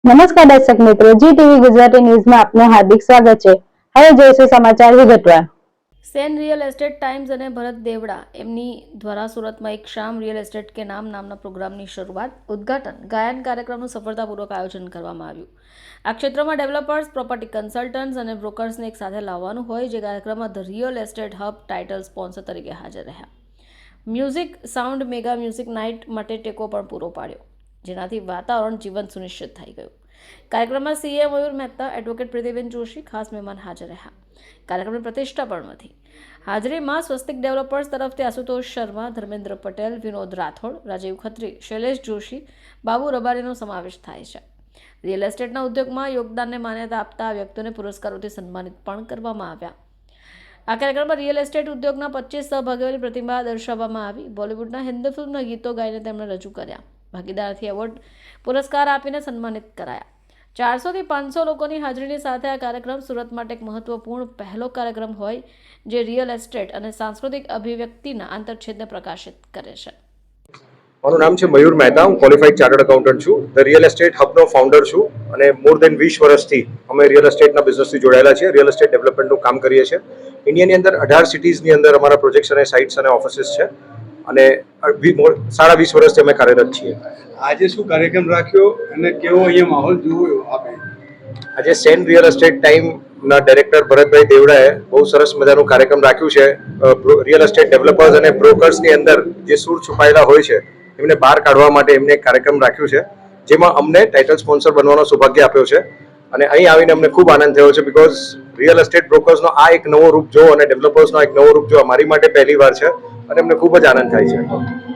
નમસ્કાર દર્શક મિત્રો, જી ટીવી ગુજરાતી ન્યૂઝમાં આપનું હાર્દિક સ્વાગત છે। હવે જોઈશું સમાચાર વિગતવાર। સેન રિયલ એસ્ટેટ ટાઈમ્સ અને ભરત દેવડા એમની દ્વારા સુરતમાં એક શામ રિયલ એસ્ટેટ કે નામના પ્રોગ્રામની શરૂઆત, ઉદ્ઘાટન, ગાયન કાર્યક્રમનું સફળતાપૂર્વક આયોજન કરવામાં આવ્યું। આ ક્ષેત્રમાં ડેવલપર્સ, પ્રોપર્ટી કન્સલ્ટન્ટ્સ અને બ્રોકર્સને એક સાથે લાવવાનું હોય, જે કાર્યક્રમમાં the real estate hub title sponsor તરીકે હાજર રહ્યા। Music sound mega music night માટે ટેકો પણ પૂરો પાડ્યો, જેનાથી વાતાવરણ જીવંત સુનિશ્ચિત થઈ ગયું। કાર્યક્રમમાં સીએ મયુર મહેતા, એડવોકેટ પ્રતિબેન જોશી ખાસ મહેમાન હાજર રહ્યા। કાર્યક્રમની પ્રતિષ્ઠા પણ હતી। હાજરીમાં સ્વસ્તિક ડેવલપર્સ તરફથી આશુતોષ શર્મા, ધર્મેન્દ્ર પટેલ, વિનોદ રાઠોડ, રાજીવ ખત્રી, શૈલેષ જોશી, બાબુ રબારીનો સમાવેશ થાય છે। રિયલ એસ્ટેટના ઉદ્યોગમાં યોગદાનને માન્યતા આપતા વ્યક્તિઓને પુરસ્કારોથી સન્માનિત પણ કરવામાં આવ્યા। આ કાર્યક્રમમાં રિયલ એસ્ટેટ ઉદ્યોગના 25 સહભાગીઓની પ્રતિભા દર્શાવવામાં આવી। બોલિવૂડના હિન્દી ફિલ્મના ગીતો ગાઈને તેમણે રજૂ કર્યા। ભાગીદારથી એવોર્ડ પુરસ્કાર આપીને સન્માનિત કરાયા। 400 થી 500 લોકોની હાજરીની સાથે આ કાર્યક્રમ સુરત માટે એક મહત્વપૂર્ણ પહેલો કાર્યક્રમ હોય, જે રિયલ એસ્ટેટ અને સાંસ્કૃતિક અભિવ્યક્તિના આંતરછેદને પ્રકાશિત કરે છે। મારું નામ છે મયુર મહેતા, હું ક્વોલિફાઈડ ચાર્ટર્ડ એકાઉન્ટન્ટ છું। ધ રિયલ એસ્ટેટ હબનો ફાઉન્ડર છું અને મોર દેન 20 વર્ષથી અમે રિયલ એસ્ટેટના બિઝનેસથી જોડાયેલા છીએ। રિયલ એસ્ટેટ ડેવલપમેન્ટનું કામ કરીએ છીએ। ઇન્ડિયાની અંદર 18 સિટીઝની અંદર અમારા પ્રોજેક્ટ્સ અને સાઇટ્સ અને ઓફિસીસ છે અને 20.5 વર્ષથી અમે કાર્યરત છીએ। આજે શું કાર્યક્રમ રાખ્યો અને કેવો અહીંયા માહોલ જોયો આપે? આજે સેન રિયલ એસ્ટેટ ટાઈમના ડાયરેક્ટર ભરતભાઈ દેવડાએ બહુ સરસ મજાનું કાર્યક્રમ રાખ્યું છે। રિયલ એસ્ટેટ ડેવલપર્સ અને બ્રોકર્સની અંદર જે સૂર છુપાયેલા હોય છે એમને બહાર કાઢવા માટે એમને એક કાર્યક્રમ રાખ્યું છે, જેમાં અમને ટાઇટલ સ્પોન્સર બનવાનો સૌભાગ્ય આપ્યો છે અને અહીં આવીને અમને ખૂબ આનંદ થયો છે। બિકોઝ રિયલ એસ્ટેટ બ્રોકર્સનો આ એક નવો રૂપ જો અને ડેવલપર્સનો એક નવો રૂપ જો અમારી માટે પહેલી વાર છે અને અમને ખૂબ જ આનંદ થાય છે।